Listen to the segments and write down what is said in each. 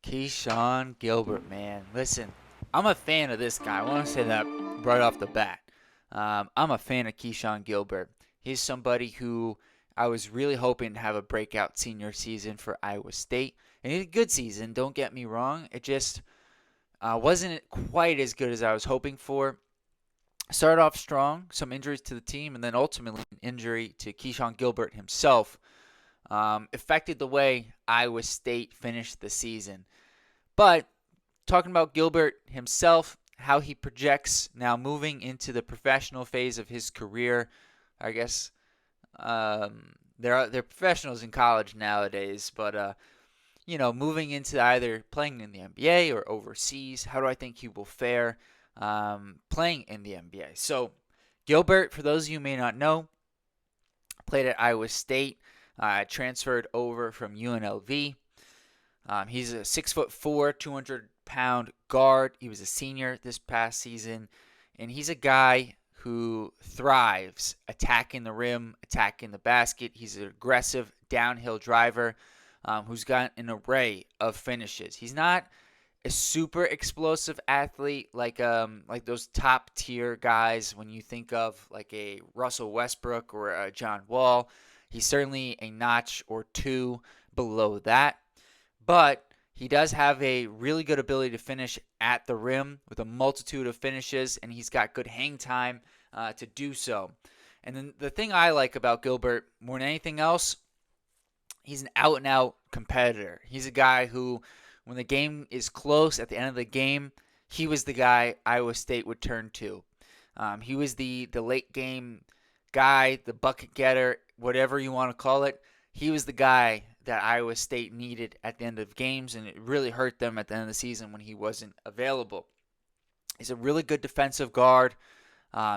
Keshon Gilbert, man. Listen, I'm a fan of this guy. I want to say that right off the bat. I'm a fan of Keshon Gilbert. He's somebody who I was really hoping to have a breakout senior season for Iowa State. And he had a good season, don't get me wrong. It just wasn't quite as good as I was hoping for. Started off strong, some injuries to the team, and then ultimately an injury to Keshon Gilbert himself affected the way Iowa State finished the season. But talking about Gilbert himself, how he projects now moving into the professional phase of his career, I guess they're professionals in college nowadays, but moving into either playing in the NBA or overseas, how do I think he will fare playing in the NBA? So Gilbert, for those of you who may not know, played at Iowa State, transferred over from UNLV. He's a 6'4", 200-pound guard. He was a senior this past season, and he's a guy who thrives attacking the rim, attacking the basket. He's an aggressive downhill driver who's got an array of finishes. He's not a super explosive athlete like those top tier guys when you think of like a Russell Westbrook or a John Wall. He's certainly a notch or two below that. But he does have a really good ability to finish at the rim with a multitude of finishes, and he's got good hang time to do so. And then the thing I like about Gilbert more than anything else, he's an out-and-out competitor. He's a guy who, when the game is close at the end of the game, he was the guy Iowa State would turn to. He was the late game guy, the bucket getter, whatever you want to call it. He was the guy that Iowa State needed at the end of games, and it really hurt them at the end of the season when he wasn't available. He's a really good defensive guard.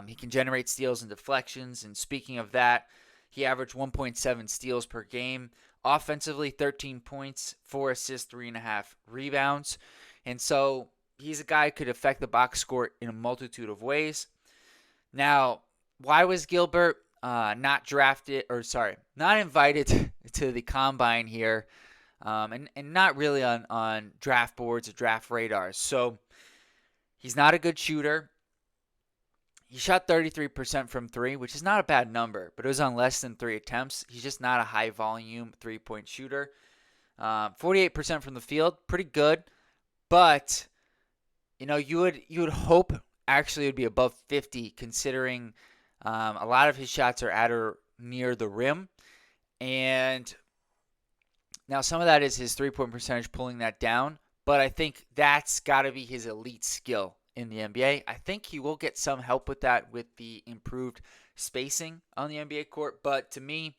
He can generate steals and deflections, and speaking of that, he averaged 1.7 steals per game. Offensively, 13 points, 4 assists, 3.5 rebounds. And so he's a guy who could affect the box score in a multitude of ways. Now, why was Gilbert not invited to the combine here, and not really on draft boards or draft radars? So he's not a good shooter. He shot 33% from three, which is not a bad number, but it was on less than 3 attempts. He's just not a high-volume three-point shooter. 48% from the field, pretty good, but you would hope actually it would be above 50, considering a lot of his shots are at or near the rim, and now some of that is his three-point percentage pulling that down, but I think that's got to be his elite skill in the NBA. I think he will get some help with that with the improved spacing on the NBA court. But to me,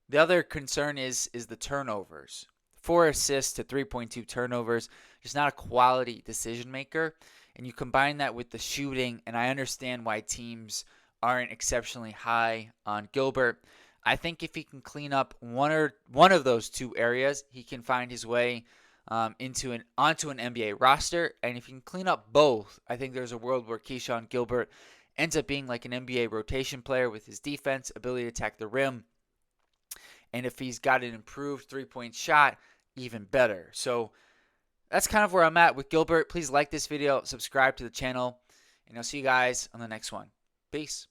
the other concern is the turnovers. 4 assists to 3.2 turnovers. Just not a quality decision maker. And you combine that with the shooting, and I understand why teams aren't exceptionally high on Gilbert. I think if he can clean up one of those two areas, he can find his way onto an NBA roster. And if you can clean up both, I think there's a world where Keshon Gilbert ends up being like an NBA rotation player with his defense, ability to attack the rim. And if he's got an improved three-point shot, even better. So that's kind of where I'm at with Gilbert. Please like this video, subscribe to the channel, and I'll see you guys on the next one. Peace.